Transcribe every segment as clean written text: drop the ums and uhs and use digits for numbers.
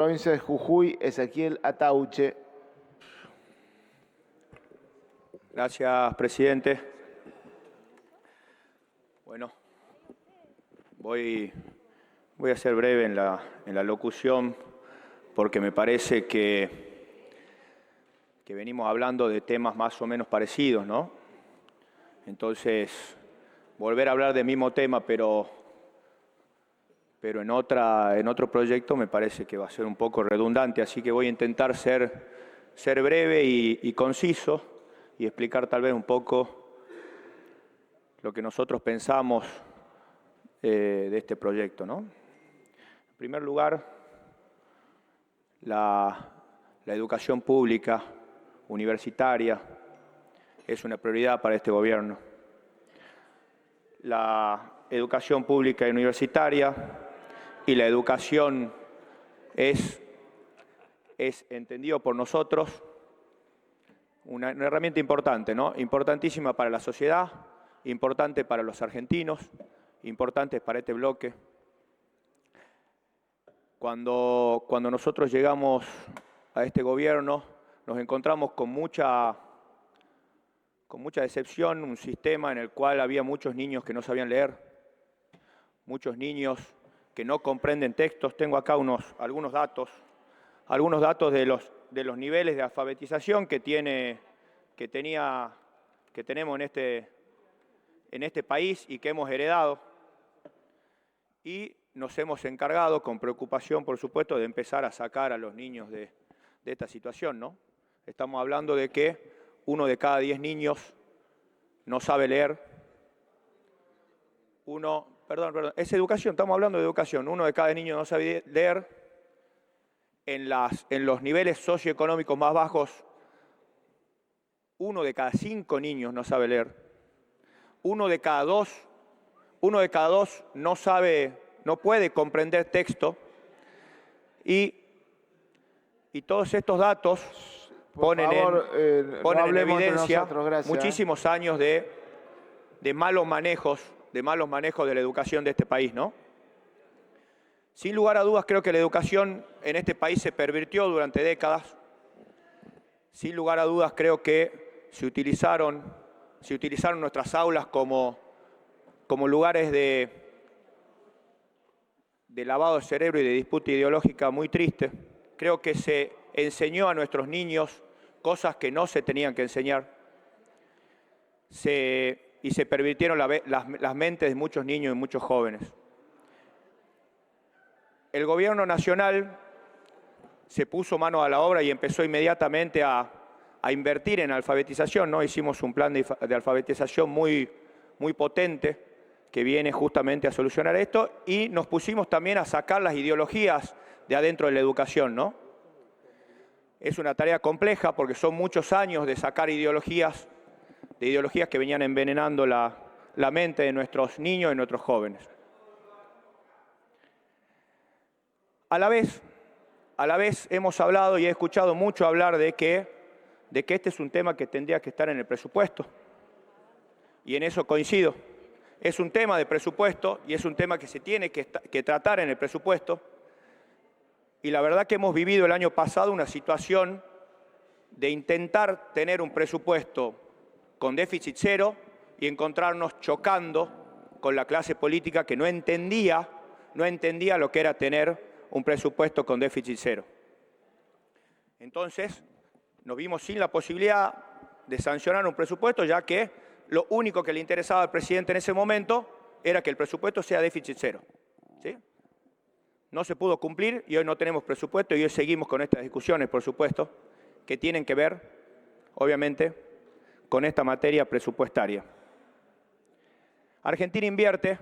Provincia de Jujuy, Ezequiel Atauche. Gracias, presidente. Bueno, voy a ser breve en la locución porque me parece que venimos hablando de temas más o menos parecidos, ¿no? Entonces, volver a hablar del mismo tema, pero en otro proyecto me parece que va a ser un poco redundante, así que voy a intentar ser breve y conciso y explicar tal vez un poco lo que nosotros pensamos de este proyecto, ¿no? En primer lugar, la educación pública, universitaria, es una prioridad para este gobierno. La educación pública y universitaria y la educación es entendido por nosotros una herramienta importante, ¿no? Importantísima para la sociedad, importante para los argentinos, importante para este bloque. Cuando nosotros llegamos a este gobierno, nos encontramos con mucha decepción, un sistema en el cual había muchos niños que no sabían leer, muchos niños que no comprenden textos. Tengo acá algunos datos de los niveles de alfabetización que tenemos en este país y que hemos heredado. Y nos hemos encargado, con preocupación, por supuesto, de empezar a sacar a los niños de esta situación, ¿no? Estamos hablando de que 1 de cada 10 niños no sabe leer. Es educación, estamos hablando de educación. 1 de cada 10 niños no sabe leer. En los niveles socioeconómicos más bajos, 1 de cada 5 niños no sabe leer. 1 de cada 2 no puede comprender texto. Y todos estos datos ponen en evidencia muchísimos años de malos manejos de la educación de este país, ¿no? Sin lugar a dudas, creo que la educación en este país se pervirtió durante décadas. Sin lugar a dudas, creo que se utilizaron nuestras aulas como lugares de lavado de cerebro y de disputa ideológica muy triste. Creo que se enseñó a nuestros niños cosas que no se tenían que enseñar. Y se pervirtieron las mentes de muchos niños y muchos jóvenes. El gobierno nacional se puso mano a la obra y empezó inmediatamente a invertir en alfabetización, ¿no? Hicimos un plan de alfabetización muy potente que viene justamente a solucionar esto, y nos pusimos también a sacar las ideologías de adentro de la educación, ¿no? Es una tarea compleja porque son muchos años de sacar ideologías que venían envenenando la mente de nuestros niños y nuestros jóvenes. A la vez hemos hablado y he escuchado mucho hablar de que este es un tema que tendría que estar en el presupuesto. Y en eso coincido. Es un tema de presupuesto y es un tema que se tiene que tratar en el presupuesto. Y la verdad que hemos vivido el año pasado una situación de intentar tener un presupuesto con déficit cero y encontrarnos chocando con la clase política que no entendía lo que era tener un presupuesto con déficit cero. Entonces, nos vimos sin la posibilidad de sancionar un presupuesto, ya que lo único que le interesaba al presidente en ese momento era que el presupuesto sea déficit cero, ¿sí? No se pudo cumplir y hoy no tenemos presupuesto y hoy seguimos con estas discusiones, por supuesto, que tienen que ver, obviamente, con esta materia presupuestaria. Argentina invierte,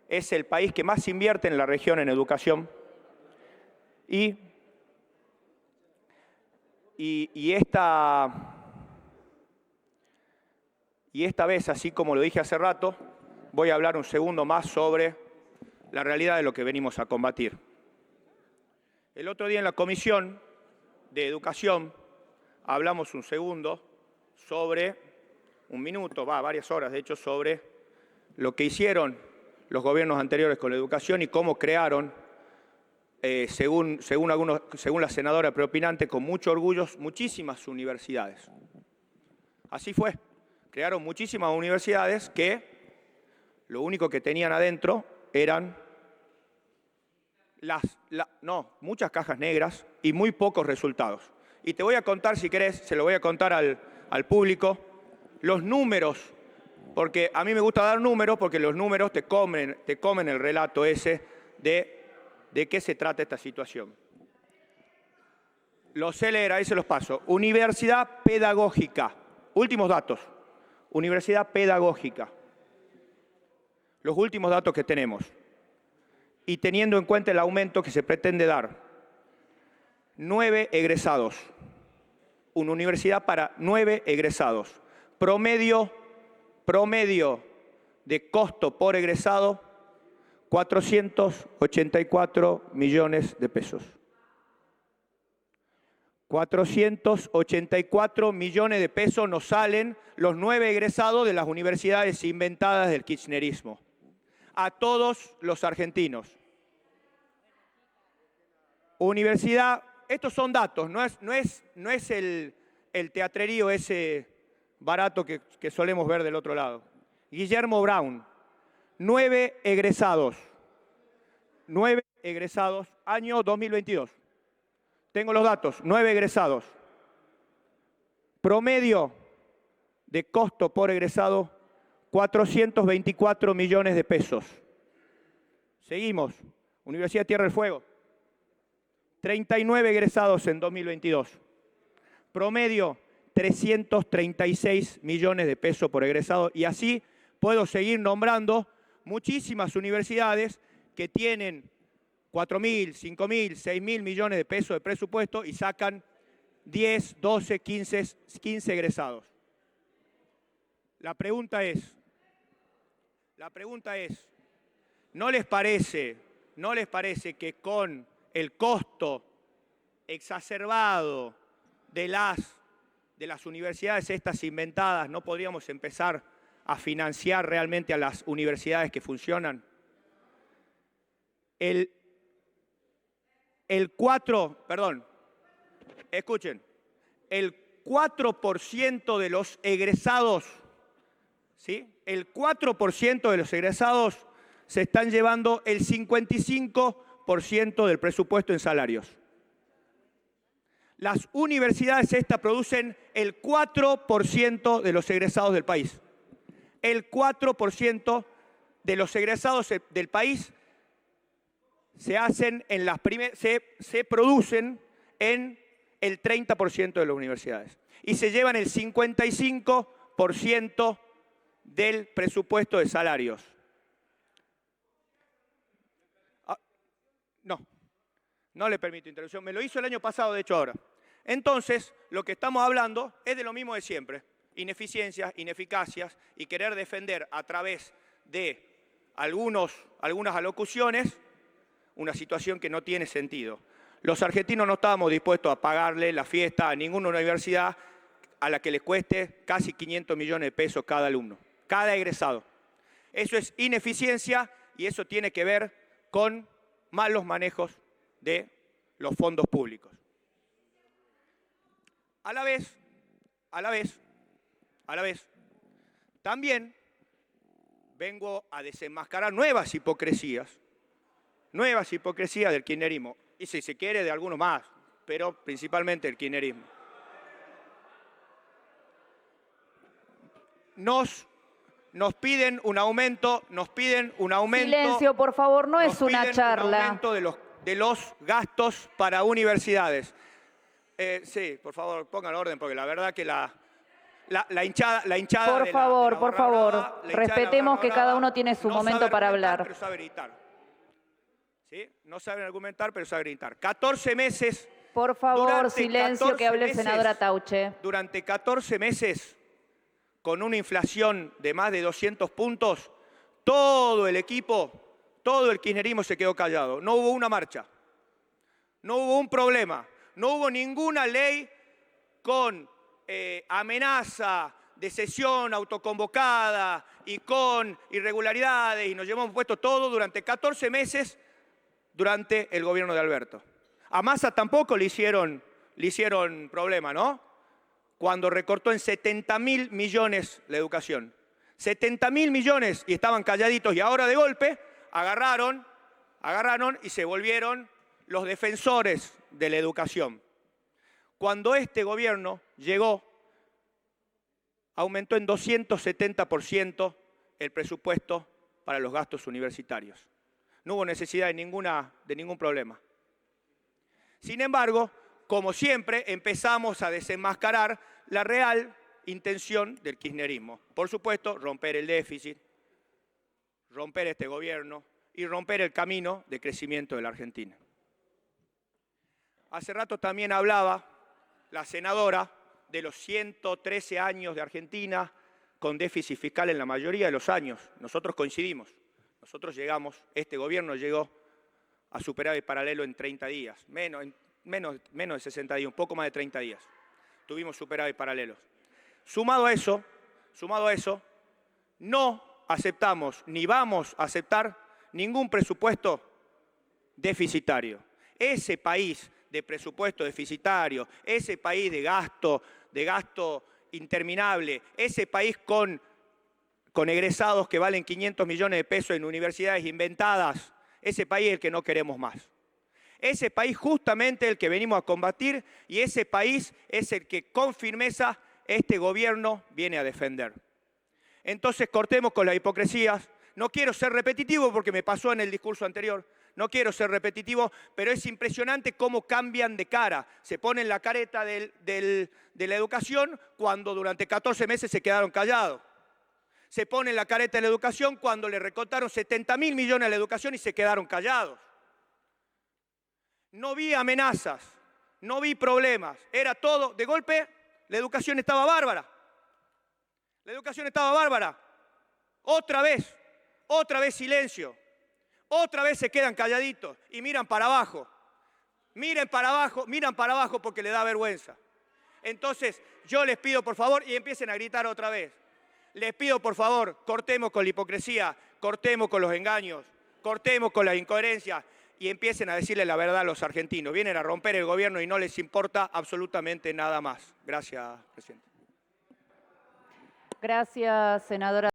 es el país que más invierte en la región en educación. Y esta vez, así como lo dije hace rato, voy a hablar un segundo más sobre la realidad de lo que venimos a combatir. El otro día en la Comisión de Educación hablamos un segundo sobre, varias horas de hecho, sobre lo que hicieron los gobiernos anteriores con la educación y cómo crearon según la senadora preopinante, con mucho orgullo, muchísimas universidades. Así fue. Crearon muchísimas universidades que lo único que tenían adentro eran muchas cajas negras y muy pocos resultados. Y te voy a contar, si querés, se lo voy a contar al público, los números, porque a mí me gusta dar números, porque los números te comen el relato ese de qué se trata esta situación. Los sé leer, ahí se los paso. Universidad Pedagógica. Últimos datos. Universidad Pedagógica. Los últimos datos que tenemos. Y teniendo en cuenta el aumento que se pretende dar. 9 egresados. Una universidad para 9 egresados. Promedio de costo por egresado, 484 millones de pesos. 484 millones de pesos nos salen los 9 egresados de las universidades inventadas del kirchnerismo. A todos los argentinos. Universidad, estos son datos, no es el teatrerío ese barato que solemos ver del otro lado. Guillermo Brown, 9 egresados. 9 egresados, año 2022. Tengo los datos, 9 egresados. Promedio de costo por egresado, 424 millones de pesos. Seguimos. Universidad Tierra del Fuego. 39 egresados en 2022. Promedio, 336 millones de pesos por egresado. Y así puedo seguir nombrando muchísimas universidades que tienen 4.000, 5.000, 6.000 millones de pesos de presupuesto y sacan 10, 12, 15 egresados. La pregunta es, ¿no les parece que con el costo exacerbado de las universidades estas inventadas no podríamos empezar a financiar realmente a las universidades que funcionan? El 4% de los egresados, ¿sí? El 4% de los egresados se están llevando el 55% del presupuesto en salarios. Las universidades estas producen el 4% de los egresados del país. El 4% de los egresados del país se producen en el 30% de las universidades. Y se llevan el 55% del presupuesto de salarios. No le permito interrupción. Me lo hizo el año pasado, de hecho ahora. Entonces, lo que estamos hablando es de lo mismo de siempre. Ineficiencias, ineficacias y querer defender a través de algunas alocuciones una situación que no tiene sentido. Los argentinos no estábamos dispuestos a pagarle la fiesta a ninguna universidad a la que les cueste casi 500 millones de pesos cada alumno, cada egresado. Eso es ineficiencia y eso tiene que ver con malos manejos de los fondos públicos. A la vez, también vengo a desenmascarar nuevas hipocresías del kirchnerismo, y si se quiere de alguno más, pero principalmente el kirchnerismo. Nos piden un aumento. Silencio, por favor, no es una charla. Un aumento de los gastos para universidades. Sí, por favor, pongan orden, porque la verdad que la hinchada por favor, respetemos que cada uno tiene su momento para hablar. Pero sabe gritar. ¿Sí? No saben argumentar, pero saben gritar. 14 meses. Por favor, silencio, que hable el senador Atauche. Durante 14 meses, con una inflación de más de 200 puntos, todo el kirchnerismo se quedó callado. No hubo una marcha, no hubo un problema, no hubo ninguna ley con amenaza de sesión autoconvocada y con irregularidades, y nos llevamos puesto todo durante 14 meses durante el gobierno de Alberto. A Massa tampoco le hicieron problema, ¿no? Cuando recortó en 70.000 millones la educación. 70.000 millones y estaban calladitos y ahora de golpe agarraron y se volvieron los defensores de la educación. Cuando este gobierno llegó, aumentó en 270% el presupuesto para los gastos universitarios. No hubo necesidad de ningún problema. Sin embargo, como siempre, empezamos a desenmascarar la real intención del kirchnerismo. Por supuesto, romper el déficit, romper este gobierno y romper el camino de crecimiento de la Argentina. Hace rato también hablaba la senadora de los 113 años de Argentina con déficit fiscal en la mayoría de los años. Nosotros coincidimos. Nosotros llegamos, este gobierno llegó a superávit paralelo en 30 días, menos de 60 días, un poco más de 30 días. Tuvimos superávit paralelos. Sumado a eso, no aceptamos ni vamos a aceptar ningún presupuesto deficitario. Ese país de presupuesto deficitario, ese país de gasto interminable, ese país con egresados que valen 500 millones de pesos en universidades inventadas, ese país es el que no queremos más. Ese país justamente el que venimos a combatir y ese país es el que con firmeza este gobierno viene a defender. Entonces cortemos con las hipocresías. No quiero ser repetitivo porque me pasó en el discurso anterior. No quiero ser repetitivo, pero es impresionante cómo cambian de cara. Se ponen la careta de la educación cuando durante 14 meses se quedaron callados. Se ponen la careta de la educación cuando le recortaron 70.000 millones a la educación y se quedaron callados. No vi amenazas, no vi problemas. Era todo, de golpe, la educación estaba bárbara. La educación estaba bárbara. Otra vez silencio. Otra vez se quedan calladitos y miran para abajo. Miran para abajo porque les da vergüenza. Entonces, yo les pido, por favor, y empiecen a gritar otra vez. Les pido, por favor, cortemos con la hipocresía, cortemos con los engaños, cortemos con la incoherencia y empiecen a decirle la verdad a los argentinos. Vienen a romper el gobierno y no les importa absolutamente nada más. Gracias, presidente. Gracias, senadora.